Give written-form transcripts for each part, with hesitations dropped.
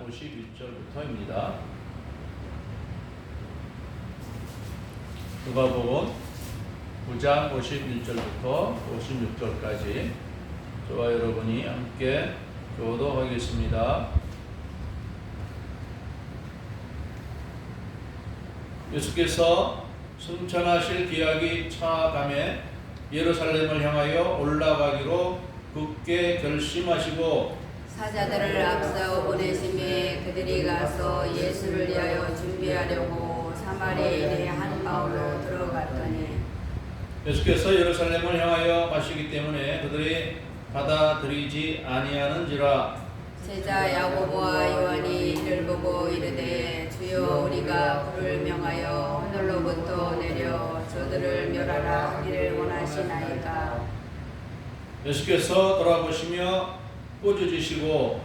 51절부터입니다. 누가복음 9장 51절부터 56절까지 저와 여러분이 함께 교도하겠습니다. 예수께서 승천하실 기약이 차감해 예루살렘을 향하여 올라가기로 굳게 결심하시고 사자들을 앞서 보내심에 그들이 가서 예수를 위하여 준비하려고 사마리아인의 한 마을로 들어갔더니 예수께서 예루살렘을 향하여 가시기 때문에 그들이 받아들이지 아니하는지라. 제자 야고보와 요한이 이를 보고 이르되 주여 우리가 그를 명하여 하늘로부터 내려 저들을 멸하라 하기를 원하시나이까. 예수께서 돌아보시며 꾸짖으시고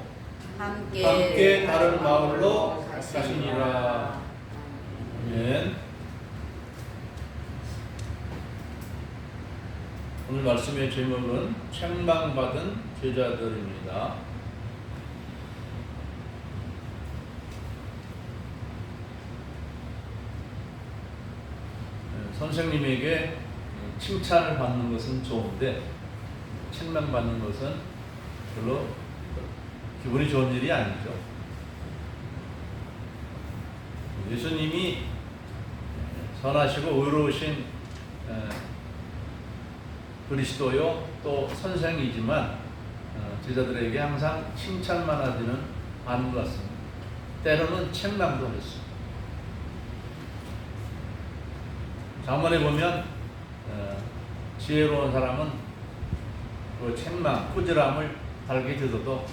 함께 다른 마을로 가시니라. 아멘. 오늘 말씀의 제목은 책망받은 제자들입니다. 선생님에게 칭찬을 받는 것은 좋은데 책망받는 것은 별로 기분이 좋은 일이 아니죠. 예수님이 선하시고 의로우신 그리스도요 또 선생이지만 제자들에게 항상 칭찬만 하지는 않은 것 같습니다. 때로는 책망도 했습니다. 잠언에 보면 지혜로운 사람은 그 책망, 꾸지람을 달게 들어도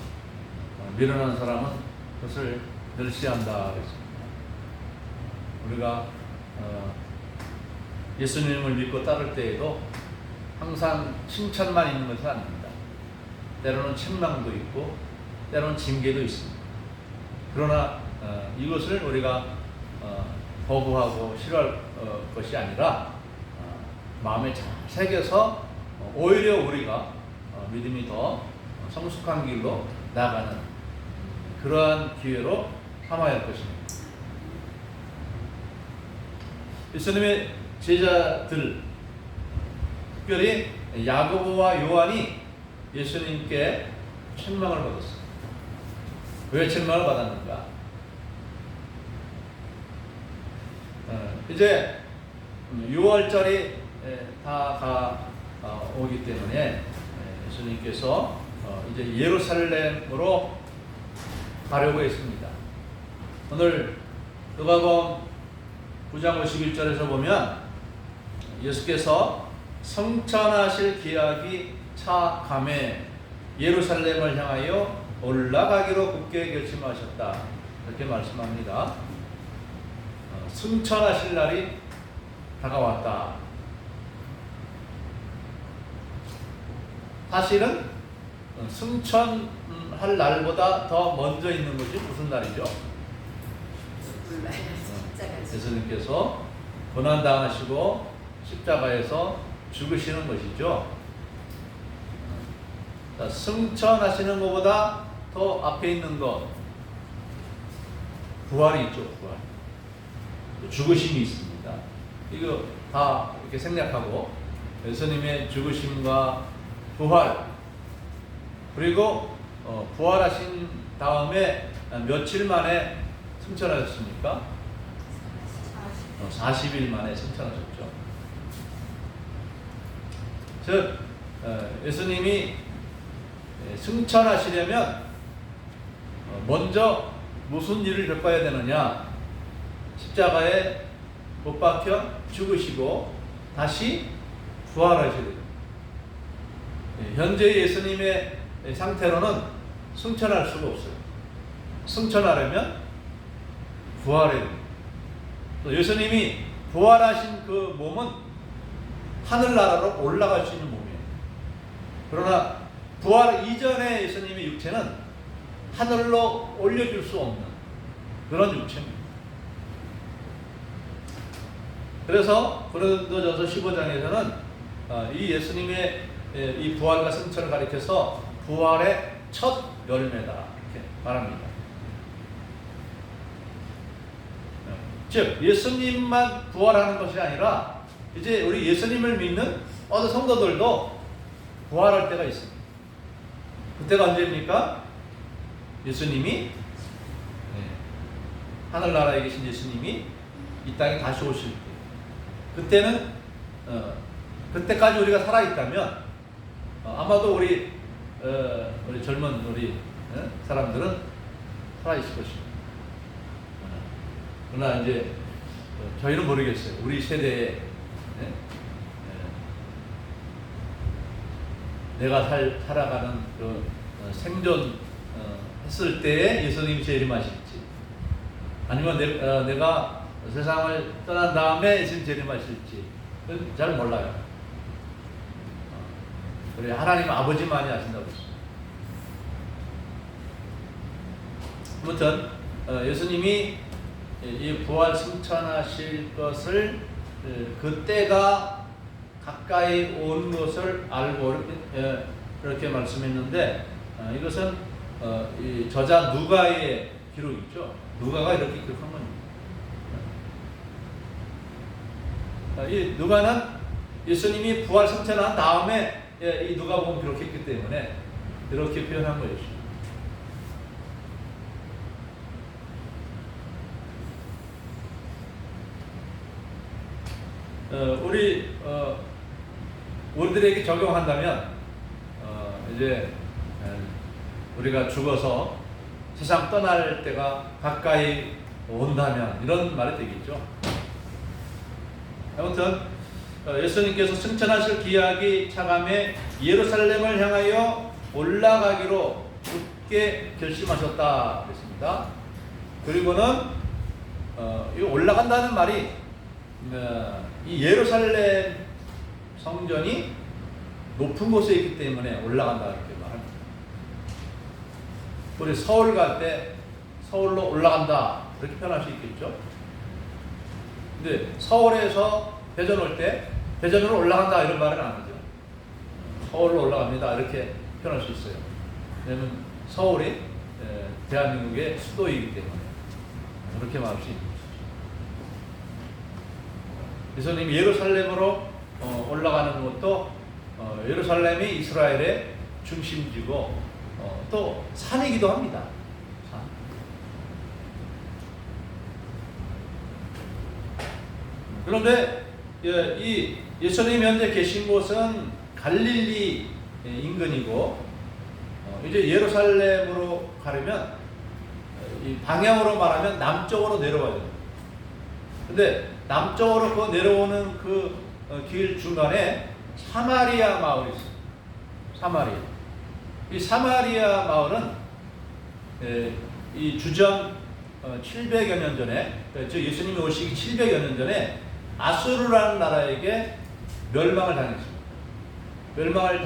미련한 사람은 그것을 멸시한다 그랬습니다. 우리가 예수님을 믿고 따를 때에도 항상 칭찬만 있는 것은 아닙니다. 때로는 책망도 있고 때로는 징계도 있습니다. 그러나 이것을 우리가 거부하고 싫어할 것이 아니라 마음에 잘 새겨서 오히려 우리가 믿음이 더 성숙한 길로 나아가는 그러한 기회로 삼아야 할 것입니다. 예수님의 제자들, 특별히 야고보와 요한이 예수님께 책망을 받았어요. 왜 책망을 받았는가? 이제 6월절이 다 오기 때문에 예수님께서 이제 예루살렘으로 가려고 했습니다. 오늘 누가복음 9장 51절에서 보면 예수께서 성천하실 기약이 차감해 예루살렘을 향하여 올라가기로 굳게 결심하셨다. 이렇게 말씀합니다. 승천하실 날이 다가왔다. 사실은 승천할 날보다 더 먼저 있는 것이 무슨 날이죠? 예수님께서 고난당하시고 십자가에서 죽으시는 것이죠. 승천하시는 것보다 더 앞에 있는 것, 부활이 있죠. 부활. 죽으심이 있습니다. 이거 다 이렇게 생략하고 예수님의 죽으심과 부활, 그리고 부활하신 다음에 며칠 만에 승천하셨습니까? 40일 만에 승천하셨죠. 즉 예수님이 승천하시려면 먼저 무슨 일을 겪어야 되느냐? 십자가에 못 박혀 죽으시고 다시 부활하셔야 됩니다. 현재 예수님의 상태로는 승천할 수가 없어요. 승천하려면 부활해야 됩니다. 예수님이 부활하신 그 몸은 하늘나라로 올라갈 수 있는 몸이에요. 그러나 부활 이전의 예수님의 육체는 하늘로 올려줄 수 없는 그런 육체입니다. 그래서 고린도전서 15장에서는 이 예수님의 이 부활과 승천을 가리켜서 부활의 첫 열매다 이렇게 말합니다. 즉 예수님만 부활하는 것이 아니라 이제 우리 예수님을 믿는 어느 성도들도 부활할 때가 있습니다. 그때가 언제입니까? 예수님이 하늘나라에 계신 예수님이 이 땅에 다시 오실 때, 그때는 그때까지 우리가 살아있다면 아마도 우리 젊은 우리 사람들은 살아있을 것입니다. 그러나 이제 저희는 모르겠어요. 우리 세대에 내가 살아가는 그 생존 했을 때에 예수님이 재림하실지, 아니면 내가 세상을 떠난 다음에 예수님 재림하실지 잘 몰라요. 그래 하나님 아버지만이 아신다고 했습니다. 아무튼 예수님이 이 부활 승천하실 것을 그때가 가까이 온 것을 알고 이렇게 말씀했는데, 이것은 이 저자 누가의 기록이죠. 누가가 이렇게 기록한 겁니다. 이 누가는 예수님이 부활 승천한 다음에 이 누가복음 기록했기 때문에 이렇게 표현한 거예요. 우리들에게 적용한다면 이제 우리가 죽어서 세상 떠날 때가 가까이 온다면 이런 말이 되겠죠. 아무튼 예수님께서 승천하실 기약이 차감해 예루살렘을 향하여 올라가기로 굳게 결심하셨다 그랬습니다. 그리고는 이 올라간다는 말이 이 예루살렘 성전이 높은 곳에 있기 때문에 올라간다 이렇게 말합니다. 우리 서울 갈 때 서울로 올라간다 이렇게 표현할 수 있겠죠. 근데 서울에서 대전 올 때 대전으로 올라간다 이런 말은 안 하죠. 서울로 올라갑니다 이렇게 표현할 수 있어요. 왜냐하면 서울이 대한민국의 수도이기 때문에 그렇게 말할 수 있는 것이죠. 예수님이 예루살렘으로 올라가는 것도 예루살렘이 이스라엘의 중심지고 또 산이기도 합니다. 산. 그런데 이 예수님이 현재 계신 곳은 갈릴리 인근이고 이제 예루살렘으로 가려면 이 방향으로 말하면 남쪽으로 내려와야 돼요. 근데 남쪽으로 그 내려오는 그 길 중간에 사마리아 마을이 있어요. 사마리아. 이 사마리아 마을은 이 주전 700여 년 전에, 즉 예수님이 오시기 700여 년 전에 아수르라는 나라에게 멸망을 당했습니다. 멸망을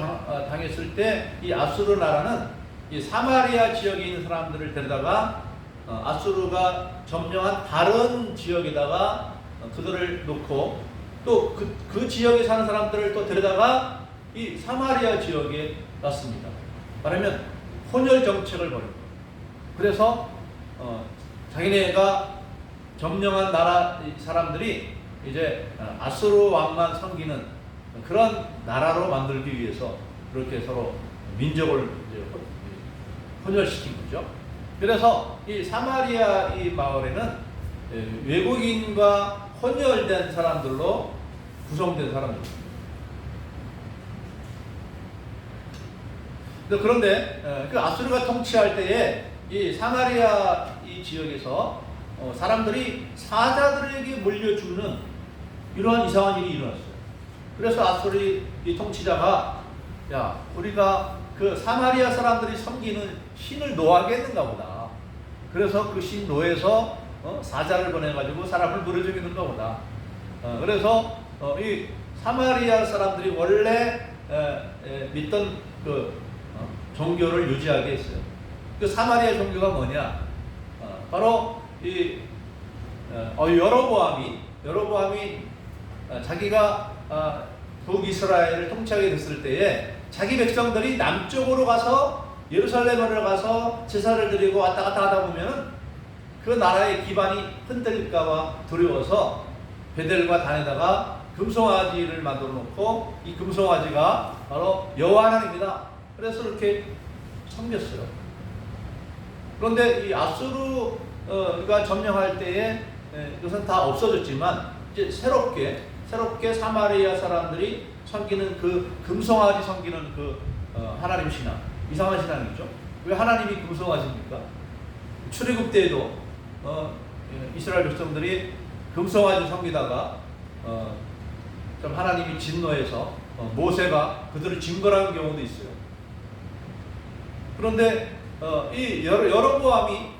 당했을 때 이 아수르 나라는 이 사마리아 지역에 있는 사람들을 데려다가 아수르가 점령한 다른 지역에다가 그들을 놓고 또 그 지역에 사는 사람들을 또 데려다가 이 사마리아 지역에 놨습니다. 말하면 혼혈 정책을 벌인 거예요. 그래서 자기네가 점령한 나라 사람들이 이제 아수르 왕만 섬기는 그런 나라로 만들기 위해서 그렇게 서로 민족을 이제 혼혈시킨 거죠. 그래서 이 사마리아 이 마을에는 외국인과 혼혈된 사람들로 구성된 사람들입니다. 그런데 그 아수르가 통치할 때에 이 사마리아 이 지역에서 사람들이 사자들에게 몰려 죽는 이러한 이상한 일이 일어났어요. 그래서 아수르 이 통치자가 야 우리가 그 사마리아 사람들이 섬기는 신을 노하겠는가 보다. 그래서 그 신 노에서 사자를 보내가지고 사람을 물어 죽이는가 보다. 그래서 이 사마리아 사람들이 원래 믿던 그 종교를 유지하게 했어요. 그 사마리아 종교가 뭐냐? 바로 이 여로보암이 자기가 북이스라엘을 통치하게 됐을 때에 자기 백성들이 남쪽으로 가서 예루살렘으로 가서 제사를 드리고 왔다 갔다 하다 보면은 그 나라의 기반이 흔들릴까봐 두려워서 베델과 단에다가 금송아지를 만들어 놓고 이 금송아지가 바로 여호와 하나님이다. 그래서 이렇게 섬겼어요. 그런데 이 아수르가 점령할 때에 이것은 다 없어졌지만 이제 새롭게 사마리아 사람들이 섬기는 그 금송아지 섬기는 그 하나님 신앙, 이상한 신앙이죠. 왜 하나님이 금송아지입니까? 출애굽 때에도 이스라엘 백성들이 금송아지 섬기다가 좀 하나님이 진노해서 모세가 그들을 징벌하는 경우도 있어요. 그런데 이 여로보암이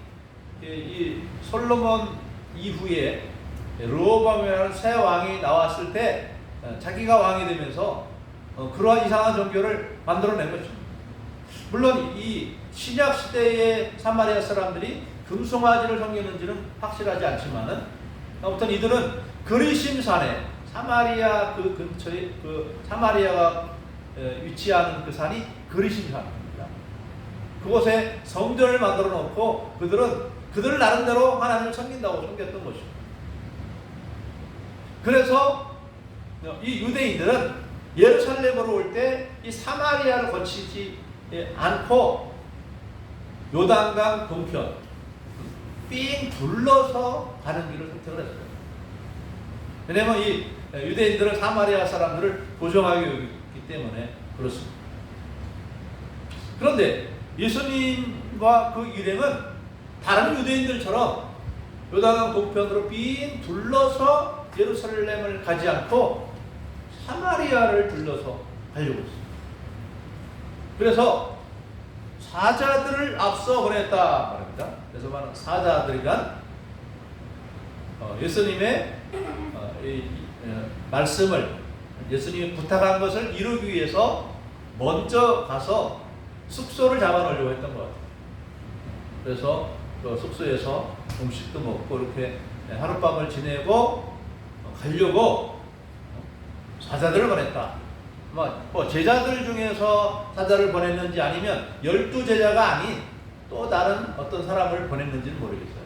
이 솔로몬 이후에 르호보암이라는 새 왕이 나왔을 때 자기가 왕이 되면서 그러한 이상한 종교를 만들어낸 거죠. 물론 이 신약 시대의 사마리아 사람들이 금송아지를 섬기는지는 확실하지 않지만은 아무튼 이들은 그리심산에 사마리아 그 근처에 그 사마리아가 위치하는 그 산이 그리심산입니다. 그곳에 성전을 만들어 놓고 그들 나름대로 하나님을 섬긴다고 섬겼던 것이죠. 그래서 이 유대인들은 예루살렘으로 올 때 이 사마리아를 거치지 않고 요단강 동편 삥 둘러서 가는 길을 선택을 했어요. 왜냐하면 이 유대인들은 사마리아 사람들을 부정하게 여기기 때문에 그렇습니다. 그런데 예수님과 그 일행은 다른 유대인들처럼 요단강 동편으로 삥 둘러서 예루살렘을 가지 않고 사마리아를 들러서 가려고 했어요. 그래서 사자들을 앞서 보냈다 말입니다. 그래서 말하는 사자들이란 예수님의 말씀을 예수님이 부탁한 것을 이루기 위해서 먼저 가서 숙소를 잡아놓으려고 했던 것 같아요. 그래서 그 숙소에서 음식도 먹고 이렇게 하룻밤을 지내고 가려고 사자들을 보냈다. 뭐 제자들 중에서 사자를 보냈는지 아니면 12제자가 아닌 또 다른 어떤 사람을 보냈는지는 모르겠어요.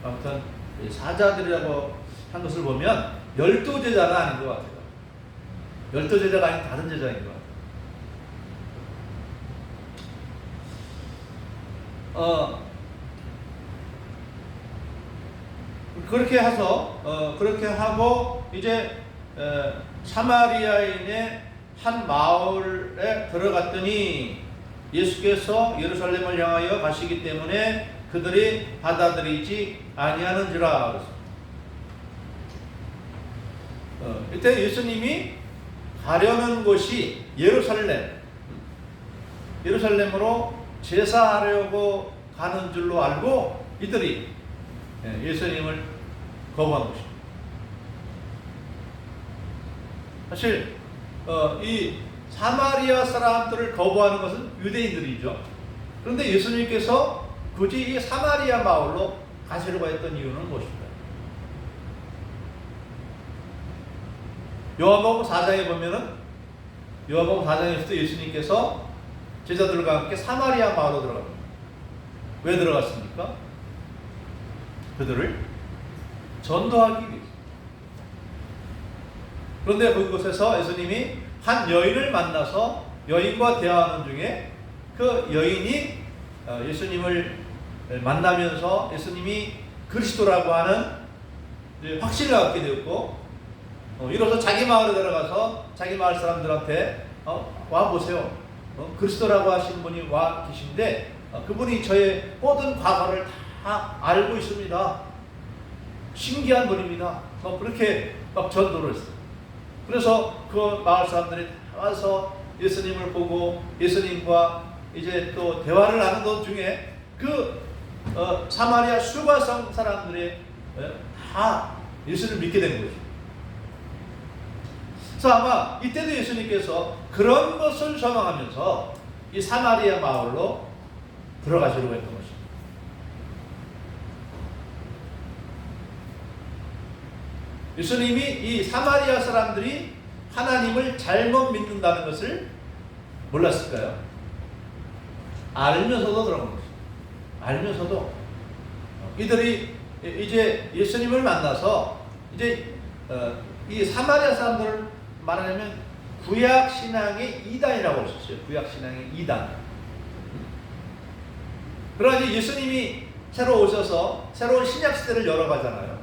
아무튼 사자들이라고 한 것을 보면 12제자가 아닌 것 같아요. 12제자가 아닌 다른 제자인 것 같아요. 그렇게 하고 이제 사마리아인의 한 마을에 들어갔더니 예수께서 예루살렘을 향하여 가시기 때문에 그들이 받아들이지 아니하는지라 그랬습니다. 이때 예수님이 가려는 곳이 예루살렘으로 제사하려고 가는 줄로 알고 이들이 예수님을 거부한 것입니다. 사실 이 사마리아 사람들을 거부하는 것은 유대인들이죠. 그런데 예수님께서 굳이 이 사마리아 마을로 가시려고 했던 이유는 무엇입니까? 요한복음 4장에 보면은 요한복음 4장에서도 예수님께서 제자들과 함께 사마리아 마을로 들어갑니다. 왜 들어갔습니까? 그들을 전도하기 위해서. 그런데 그곳에서 예수님이 한 여인을 만나서 여인과 대화하는 중에 그 여인이 예수님을 만나면서 예수님이 그리스도라고 하는 확신을 갖게 되었고 이로써 자기 마을에 들어가서 자기 마을 사람들한테 와 보세요. 그리스도라고 하신 분이 와 계신데 그분이 저의 모든 과거를 다 알고 있습니다. 신기한 분입니다. 그렇게 막 전도를 했어요. 그래서 그 마을 사람들이 와서 예수님을 보고 예수님과 이제 또 대화를 나누는 도중에 그 사마리아 수가성 사람들이 다 예수를 믿게 된 거죠. 그래서 아마 이때도 예수님께서 그런 것을 소망하면서 이 사마리아 마을로 들어가시려고 했던 것입니다. 예수님이 이 사마리아 사람들이 하나님을 잘못 믿는다는 것을 몰랐을까요? 알면서도 들어간 것입니다. 알면서도 이들이 이제 예수님을 만나서 이제 이 사마리아 사람들을 말하자면 구약 신앙의 이단이라고 할 수 있어요. 구약 신앙의 이단. 그러나 이제 예수님이 새로 오셔서 새로운 신약 시대를 열어가잖아요.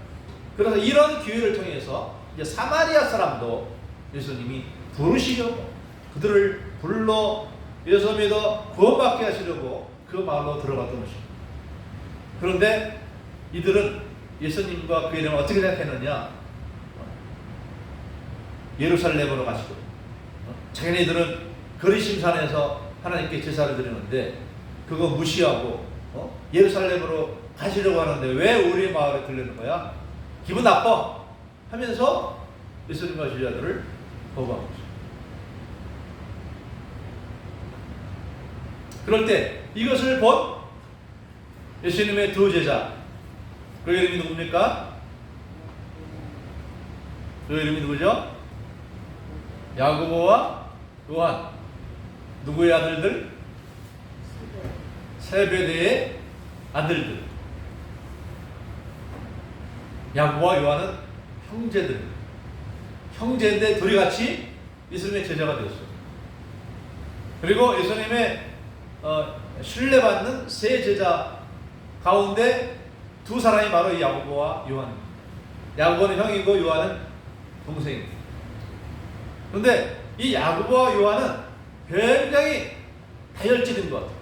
그래서 이런 기회를 통해서 이제 사마리아 사람도 예수님이 부르시려고 그들을 불러 예수 믿어 구원받게 하시려고 그 마을로 들어갔던 것입니다. 그런데 이들은 예수님과 그 이름을 어떻게 생각했느냐? 예루살렘으로 가시고 자기네들은 거리심산에서 하나님께 제사를 드리는데 그거 무시하고 예루살렘으로 가시려고 하는데 왜 우리 마을에 들르는 거야? 기분 나빠 하면서 예수님과 제자들을 거부하고 있어요. 그럴 때 이것을 본 예수님의 두 제자, 그 이름이 누굽니까? 그 이름이 누구죠? 야고보와 요한. 누구의 아들들? 세베대의 아들들. 야고보와 요한은 형제들. 형제인데 둘이 같이 예수님의 제자가 되었어요. 그리고 예수님의 신뢰받는 세 제자 가운데 두 사람이 바로 이 야고보와 요한입니다. 야고보는 형이고 요한은 동생입니다. 그런데 이 야고보와 요한은 굉장히 다혈질인 것 같아요.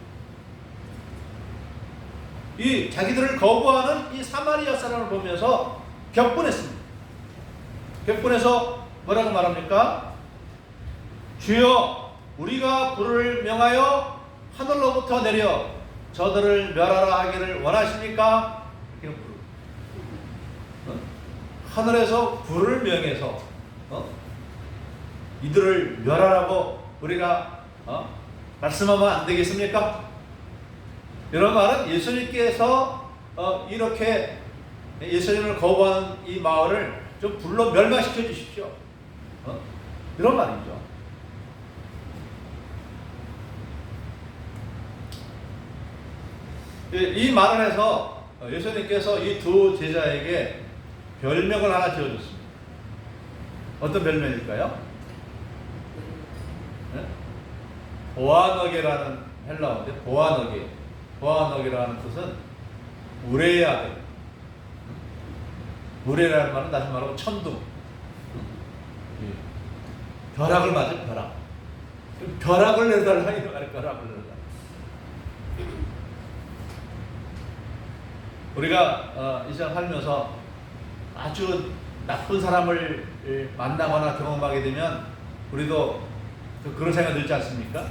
이 자기들을 거부하는 이 사마리아 사람을 보면서 격분했습니다. 격분해서 뭐라고 말합니까? 주여, 우리가 불을 명하여 하늘로부터 내려 저들을 멸하라 하기를 원하십니까? 이렇게 하늘에서 불을 명해서 이들을 멸하라고 우리가 말씀하면 안 되겠습니까? 이런 말은 예수님께서 이렇게 예수님을 거부하는 이 마을을 좀 불러 멸망시켜 주십시오. 이런 말이죠. 이 말을 해서 예수님께서 이 두 제자에게 별명을 하나 지어줬습니다. 어떤 별명일까요? 네? 보아너게라는 헬라어인데 보아너게. 보아너게라는 뜻은 우레의 아들. 우레라는 말은 다시 말하면 천둥. 벼락을 맞은 벼락. 벼락을 내달라 이 말이야. 벼락을 내달라. 우리가 이 세상 살면서 아주 나쁜 사람을 만나거나 경험하게 되면 우리도 그런 생각 들지 않습니까?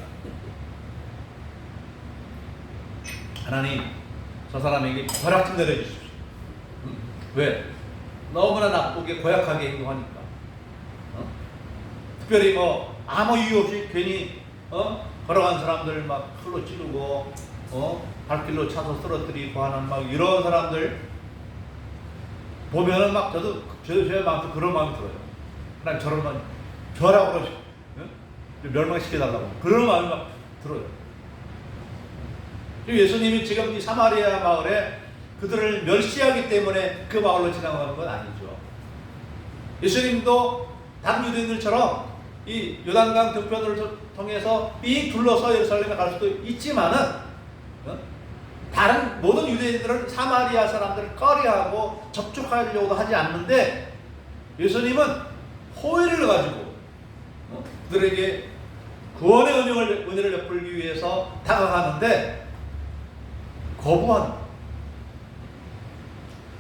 하나님, 저 사람에게 벼락 좀 내려주십시오. 왜? 너무나 나쁘게 고약하게 행동하니까. 특별히 뭐 아무 이유 없이 괜히 걸어간 사람들 막 칼로 찌르고 발길로 차서 쓰러뜨리고 하는 막 이런 사람들 보면은 막 저도 제 마음도 그런 마음이 들어요. 하나님 저런 벼락으로 멸망시켜달라고 그런 마음이 막 들어요. 예수님이 지금 이 사마리아 마을에 그들을 멸시하기 때문에 그 마을로 지나가는 건 아니죠. 예수님도 다른 유대인들처럼 이 요단강 등변을 통해서 삥 둘러서 예루살렘에 갈 수도 있지만은 다른 모든 유대인들은 사마리아 사람들을 꺼려하고 접촉하려고도 하지 않는데 예수님은 호의를 가지고 그들에게 구원의 은혜를 베풀기 위해서 다가가는데 거부하는.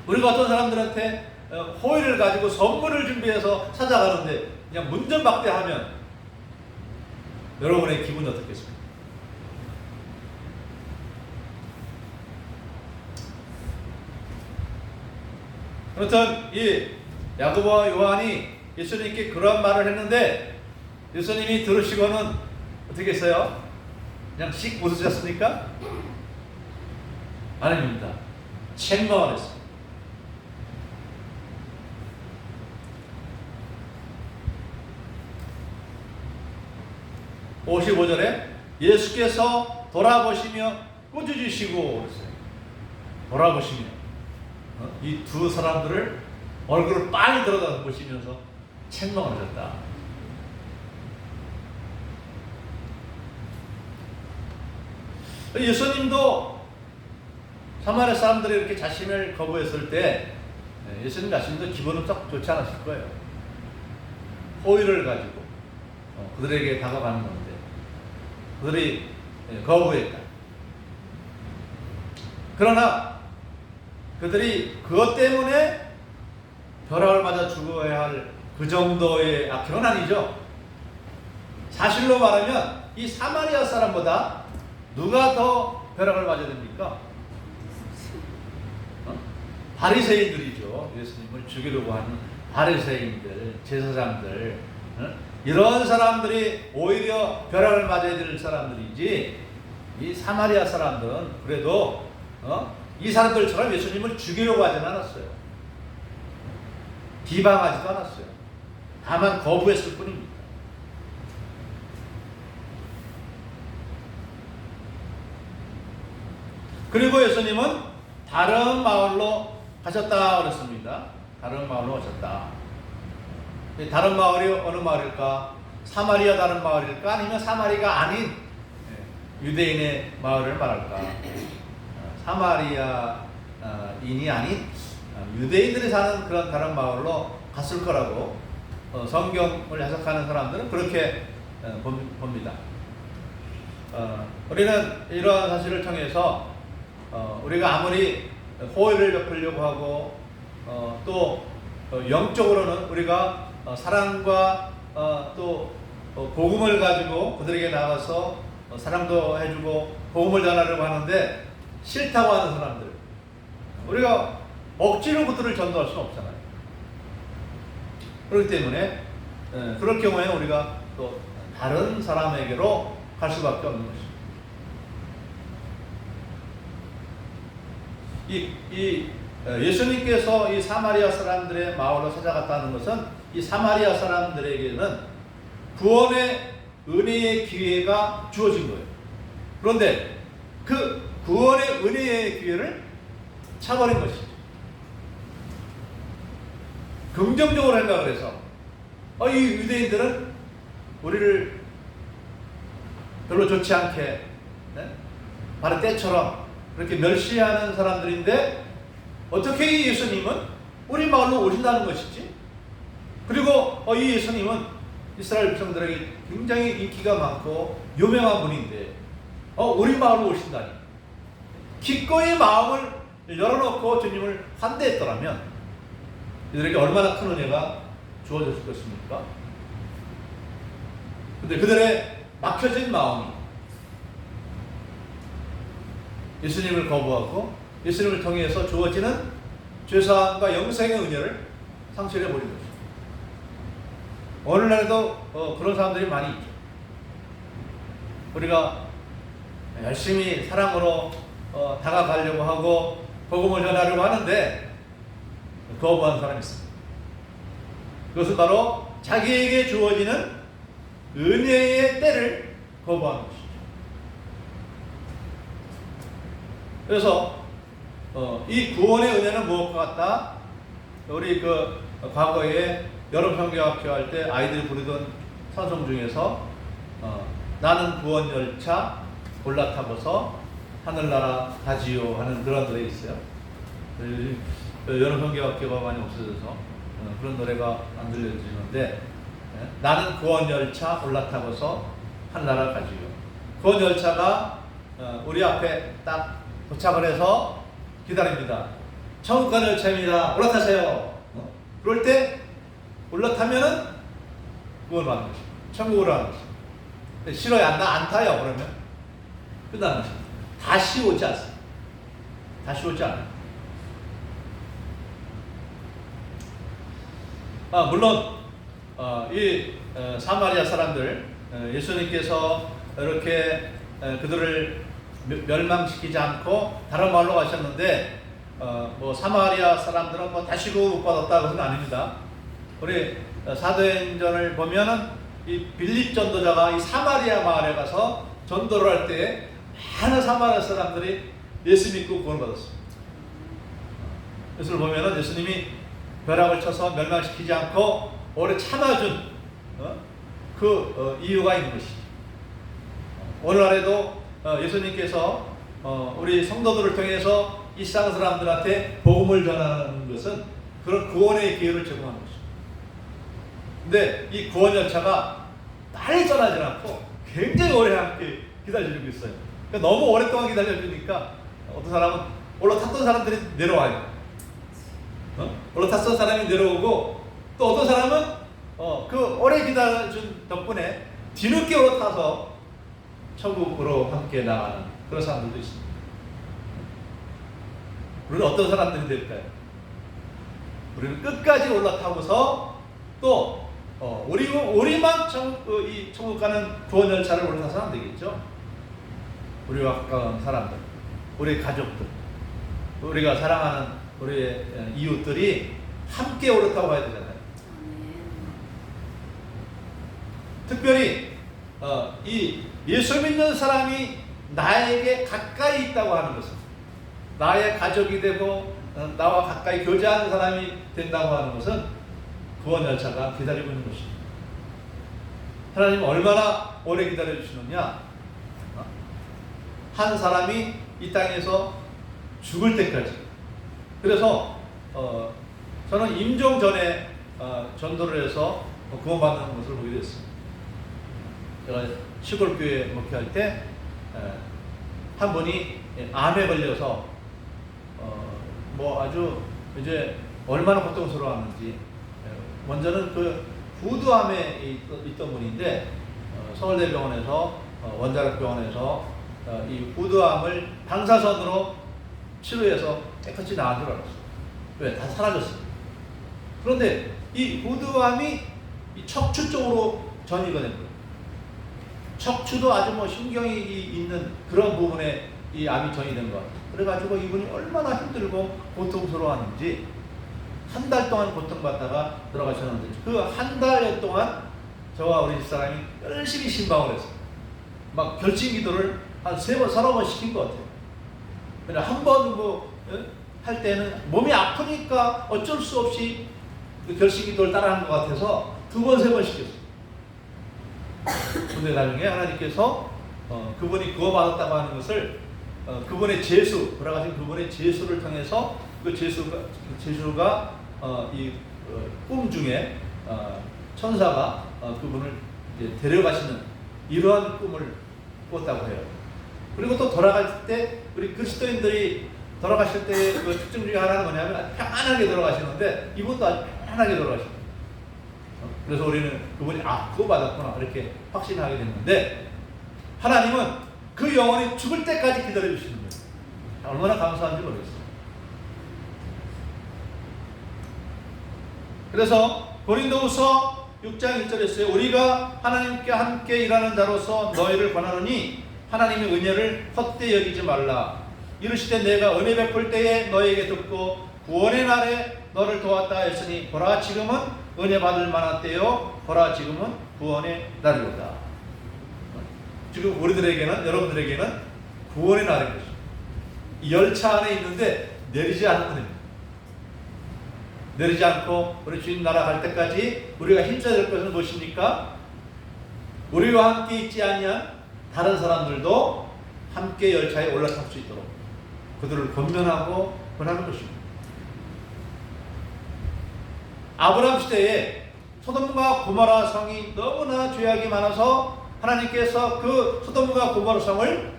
우리가 어떤 사람들한테 호의를 가지고 선물을 준비해서 찾아가는데 그냥 문전박대하면 여러분의 기분이 어떻겠습니까? 아무튼 이 야고보와 요한이 예수님께 그런 말을 했는데 예수님이 들으시고는 어떻게 했어요? 그냥 씩 웃으셨습니까? 아닙니다. 책망을 했어요. 55절에 예수께서 돌아보시며 꾸짖으시고 그랬어요. 돌아보시며 이 두 사람들을 얼굴을 빤히 들여다 보시면서 책망을 하셨다. 예수님도 사마리아 사람들이 이렇게 자신을 거부했을 때 예수님 자신도 기분은 썩 좋지 않았을 거예요. 호의를 가지고 그들에게 다가가는 건데 그들이 거부했다. 그러나 그들이 그것 때문에 벼락을 맞아 죽어야 할 그 정도의 악행은 아니죠. 사실로 말하면 이 사마리아 사람보다 누가 더 벼락을 맞아야 됩니까? 바리새인들이죠. 예수님을 죽이려고 하는 바리새인들, 제사장들, 이런 사람들이 오히려 벼락을 맞아야 될 사람들이지, 이 사마리아 사람들은 그래도 이 사람들처럼 예수님을 죽이려고 하진 않았어요. 비방하지도 않았어요. 다만 거부했을 뿐입니다. 그리고 예수님은 다른 마을로 가셨다 그랬습니다. 다른 마을로 가셨다. 다른 마을이 어느 마을일까? 사마리아 다른 마을일까? 아니면 사마리아가 아닌 유대인의 마을을 말할까? 사마리아인이 아닌 유대인들이 사는 그런 다른 마을로 갔을 거라고 성경을 해석하는 사람들은 그렇게 봅니다. 우리는 이러한 사실을 통해서 우리가 아무리 호의를 베풀려고 하고 또 영적으로는 우리가 사랑과 또 복음을 가지고 그들에게 나가서 사랑도 해주고 복음을 전하려고 하는데 싫다고 하는 사람들, 우리가 억지로 그들을 전도할 수는 없잖아요. 그렇기 때문에 그럴 경우에 우리가 또 다른 사람에게로 갈 수밖에 없는 것입니다. 예수님께서 이 사마리아 사람들의 마을로 찾아갔다는 것은 이 사마리아 사람들에게는 구원의 은혜의 기회가 주어진 거예요. 그런데 그 구원의 은혜의 기회를 차버린 것이죠. 긍정적으로 생각을 해서 이 유대인들은 우리를 별로 좋지 않게 바로 때처럼 그렇게 멸시하는 사람들인데 어떻게 이 예수님은 우리 마을로 오신다는 것이지? 그리고 이 예수님은 이스라엘 백성들에게 굉장히 인기가 많고 유명한 분인데 우리 마을로 오신다니. 기꺼이 마음을 열어놓고 주님을 환대했더라면 이들에게 얼마나 큰 은혜가 주어졌을 것입니까? 근데 그들의 막혀진 마음이 예수님을 거부하고 예수님을 통해서 주어지는 죄사함과 영생의 은혜를 상실해버린 것입니다. 오늘날에도 그런 사람들이 많이 있죠. 우리가 열심히 사랑으로 다가가려고 하고 복음을 전하려고 하는데 거부하는 사람이 있습니다. 그것은 바로 자기에게 주어지는 은혜의 때를 거부하는 것이죠. 그래서 이 구원의 은혜는 무엇과 같다? 우리 과거에 여름 성경학교 할 때 아이들이 부르던 찬송 중에서 나는 구원 열차 올라타고서 하늘나라 가지요 하는 그런 노래 있어요. 여름 성경학교가 많이 없어져서 그런 노래가 안 들려지는데 나는 구원 열차 올라타고서 하늘나라 가지요. 구원 열차가 우리 앞에 딱 도착을 해서 기다립니다. 천국 가는 열차입니다. 올라타세요. 그럴 때 올라타면은 구원받는 것입니다. 천국으로 가는 것입니다. 싫어요. 안 타요. 그러면 끝나는 것입니다. 다시 오지 않습니다. 다시 오지 않아요. 물론 이 사마리아 사람들 예수님께서 이렇게 그들을 멸망시키지 않고 다른 마을로 가셨는데 사마리아 사람들은 다시고 못 받았다 그것은 아닙니다. 우리 사도행전을 보면은 이 빌립 전도자가 이 사마리아 마을에 가서 전도를 할 때 많은 사마리아 사람들이 예수 믿고 구원받았습니다. 것을 보면은 예수님이 벼락을 쳐서 멸망시키지 않고 오래 참아준 이유가 있는 것이죠. 오늘날에도 예수님께서 우리 성도들을 통해서 이 세상 사람들한테 복음을 전하는 것은 그런 구원의 기회를 제공하는 것입니다. 근데 이 구원 열차가 빨리 떠나지 않고 굉장히 오래 함께 기다려주고 있어요. 그러니까 너무 오랫동안 기다려주니까 어떤 사람은 올라탔던 사람들이 내려와요. 올라탔던 사람이 내려오고 또 어떤 사람은 그 오래 기다려준 덕분에 뒤늦게 올라타서 천국으로 함께 나가는 그런 사람들도 있습니다. 우리는 어떤 사람들이 될까요? 우리는 끝까지 올라타고서 또 우리만 이 천국 가는 구원 열차를 올라타서 안 되겠죠. 우리와 가까운 사람들, 우리 가족들, 우리가 사랑하는 우리의 이웃들이 함께 올라타고 가야 되잖아요. 특별히 이 예수 믿는 사람이 나에게 가까이 있다고 하는 것은, 나의 가족이 되고 나와 가까이 교제하는 사람이 된다고 하는 것은 구원 열차가 기다리고 있는 것입니다. 하나님은 얼마나 오래 기다려주시느냐? 한 사람이 이 땅에서 죽을 때까지. 그래서 저는 임종 전에 전도를 해서 구원받는 것을 보게 됐습니다. 제가 시골교회 목회할 때 한 분이 암에 걸려서 아주 이제 얼마나 고통스러웠는지, 먼저는 그 후두암에 있던 분인데 서울대병원에서 원자력병원에서 이 후두암을 방사선으로 치료해서 깨끗이 나은 줄 알았어요. 왜? 다 사라졌어요. 그런데 이 후두암이 이 척추 쪽으로 전이가 된 거예요. 척추도 아주 신경이 있는 그런 부분에 이 암이 전이 된 것 같아요. 그래가지고 이분이 얼마나 힘들고 고통스러웠는지 한 달 동안 고통받다가 들어가셨는데, 그 한 달 동안 저와 우리 집사람이 열심히 신방을 했어요. 막 결심 기도를 한 3번, 3번 시킨 것 같아요. 그냥 한 번 할 때는 몸이 아프니까 어쩔 수 없이 그 결심 기도를 따라하는 것 같아서 2번, 3번 시켰어요. 근데 나중에 하나님께서 그분이 구원받았다고 하는 것을 그분의 재수, 돌아가신 그분의 재수를 통해서 그 재수가 이 꿈 중에 천사가 그분을 이제 데려가시는 이러한 꿈을 꿨다고 해요. 그리고 또 돌아갈 때 우리 그리스도인들이 돌아가실 때 그 특징 중에 하나는 뭐냐면 아주 편안하게 돌아가시는데 이분도 아주 편안하게 돌아가십니다. 그래서 우리는 그분이 그거 받았구나 이렇게 확신하게 됐는데, 하나님은 그 영혼이 죽을 때까지 기다려주시는 거예요. 얼마나 감사한지 모르겠어요. 그래서 고린도후서 6장 1절에 있어요. 우리가 하나님께 함께 일하는 자로서 너희를 권하노니 하나님의 은혜를 헛되이 여기지 말라. 이르시되 내가 은혜 베풀 때에 너희에게 듣고 구원의 날에 너를 도왔다 했으니 보라 지금은 은혜 받을 만한 때요 보라 지금은 구원의 날이로다. 지금 우리들에게는, 여러분들에게는 구원의 날인 것입니다. 이 열차 안에 있는데 내리지 않는 겁니다. 내리지 않고 우리 주님 나라 갈 때까지 우리가 힘써야 될 것은 무엇입니까? 우리와 함께 있지 아니한 다른 사람들도 함께 열차에 올라탈 수 있도록 그들을 권면하고 권하는 것입니다. 아브라함 시대에 소돔과 고모라 성이 너무나 죄악이 많아서 하나님께서 그 소돔과 고모라 성을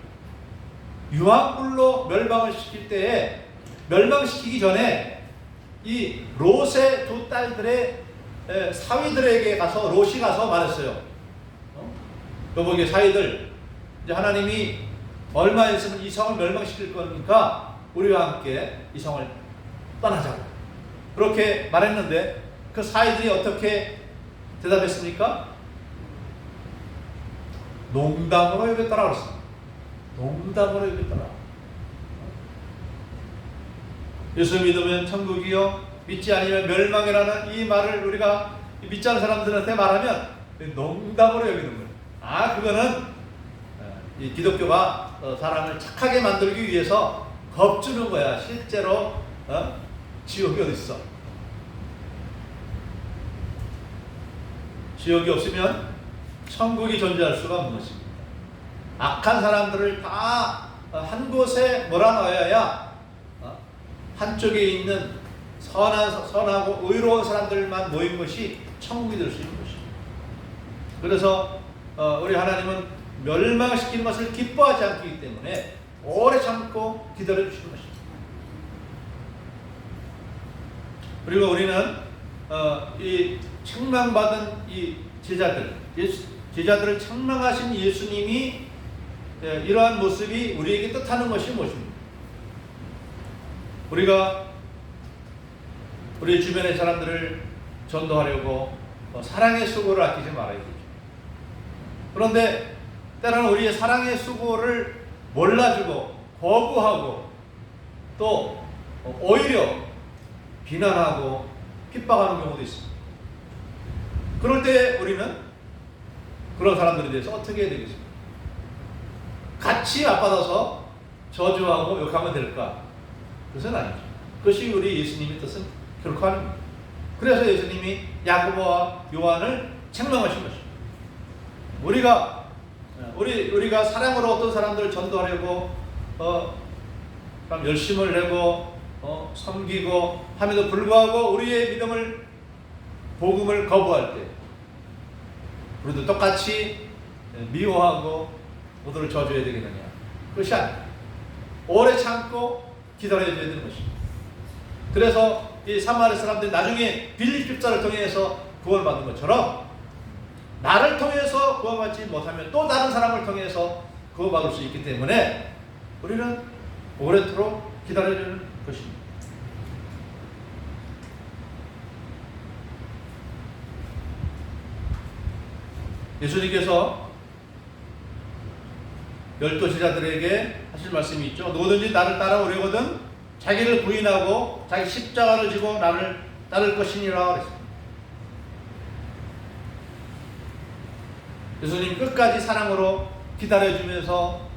유황불로 멸망을 시킬 때에, 멸망시키기 전에 이 롯의 2 딸들의 사위들에게 가서 롯이 가서 말했어요. 여보게 사위들, 이제 하나님이 얼마 있으면 이 성을 멸망시킬 거니까 우리와 함께 이 성을 떠나자고 그렇게 말했는데, 그 사위들이 어떻게 대답했습니까? 농담으로 여겼더라 그랬습니다. 농담으로 여겼더라. 예수 믿으면 천국이요 믿지 않으면 멸망이라는 이 말을 우리가 믿지 않는 사람들한테 말하면 농담으로 여기는 거예요. 그거는 이 기독교가 사람을 착하게 만들기 위해서 겁주는 거야. 실제로 지옥이 어디 있어? 지옥이 없으면 천국이 존재할 수가 없는 것입니다. 악한 사람들을 다 한 곳에 몰아넣어야 한쪽에 있는 선하고 의로운 사람들만 모인 것이 천국이 될 수 있는 것입니다. 그래서 우리 하나님은 멸망시키는 것을 기뻐하지 않기 때문에 오래 참고 기다려 주시는 것입니다. 그리고 우리는 이 책망받은 이 제자들을 책망하신 예수님이 이러한 모습이 우리에게 뜻하는 것이 무엇입니까? 우리가 우리 주변의 사람들을 전도하려고 사랑의 수고를 아끼지 말아야 되죠. 그런데 때로는 우리의 사랑의 수고를 몰라주고 거부하고 또 오히려 비난하고 핍박하는 경우도 있습니다. 그럴 때 우리는 그런 사람들에 대해서 어떻게 해야 되겠습니까? 같이 맞받아서 저주하고 욕하면 될까? 그것은 아니죠. 그것이 우리 예수님의 뜻은 결코 아닙니다. 그래서 예수님이 야고보와 요한을 책망하신 것입니다. 우리가 사랑으로 어떤 사람들을 전도하려고 열심을 내고 섬기고 함에도 불구하고 우리의 복음을 거부할 때 우리도 똑같이 미워하고 모두를 저주해야 되겠느냐? 그것이 아닙니다. 오래 참고 기다려야 되는 것입니다. 그래서 이 사마리아 사람들이 나중에 빌립 집사를 통해서 구원받은 것처럼 나를 통해서 구원받지 못하면 또 다른 사람을 통해서 구원받을 수 있기 때문에 우리는 오래도록 기다려야 되는 것입니다. 예수님께서 12 제자들에게 하실 말씀이 있죠. 누구든지 나를 따라오려거든 자기를 부인하고 자기 십자가를 지고 나를 따를 것이니라 그랬습니다. 예수님 끝까지 사랑으로 기다려주면서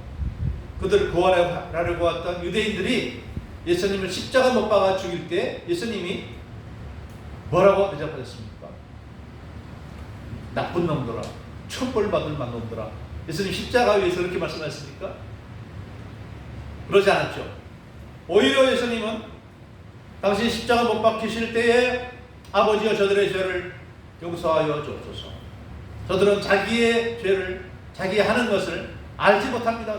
그들을 구원하려고 왔던 유대인들이 예수님을 십자가 못 박아 죽일 때 예수님이 뭐라고 대접하셨습니까? 나쁜 놈들아, 천벌받을 만놈들아. 예수님 십자가 위에서 그렇게 말씀하셨습니까? 그러지 않았죠. 오히려 예수님은 당신 십자가 못 박히실 때에 아버지여 저들의 죄를 용서하여 주옵소서. 저들은 자기의 죄를 자기 하는 것을 알지 못합니다.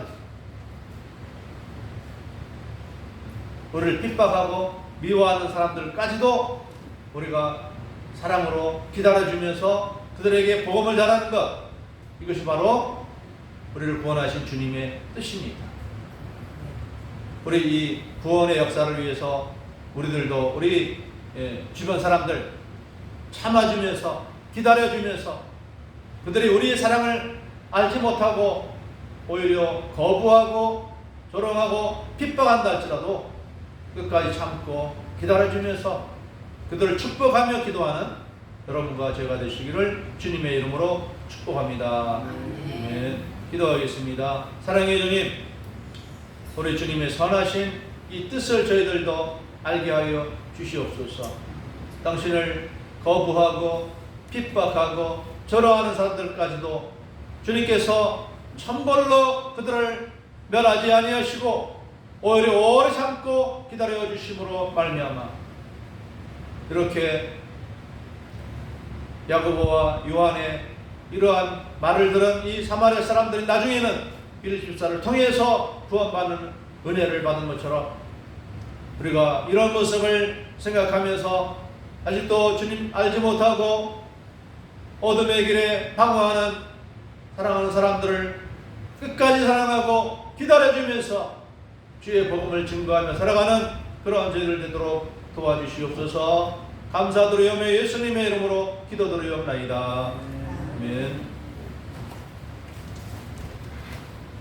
우리를 핍박하고 미워하는 사람들까지도 우리가 사랑으로 기다려주면서 그들에게 복음을 전하는 것, 이것이 바로 우리를 구원하신 주님의 뜻입니다. 우리 이 구원의 역사를 위해서 우리들도 우리 주변 사람들 참아주면서 기다려주면서 그들이 우리의 사랑을 알지 못하고 오히려 거부하고 조롱하고 핍박한다 할지라도 끝까지 참고 기다려주면서 그들을 축복하며 기도하는 여러분과 제가 되시기를 주님의 이름으로 축복합니다. 아멘. 기도하겠습니다. 사랑의 주님, 우리 주님의 선하신 이 뜻을 저희들도 알게 하여 주시옵소서. 당신을 거부하고 핍박하고 조롱하는 사람들까지도 주님께서 천벌로 그들을 멸하지 아니하시고 오히려 오래 참고 기다려 주심으로 말미암아 이렇게 야고보와 요한의 이러한 말을 들은 이 사마리아 사람들이 나중에는 빌립 집사를 통해서 구원받는 은혜를 받은 것처럼 우리가 이런 모습을 생각하면서 아직도 주님 알지 못하고 어둠의 길에 방황하는 사랑하는 사람들을 끝까지 사랑하고 기다려주면서 주의 복음을 증거하며 살아가는 그러한 저희들 되도록 도와주시옵소서. 감사드리오며 예수님의 이름으로 기도드리옵나이다. 아멘.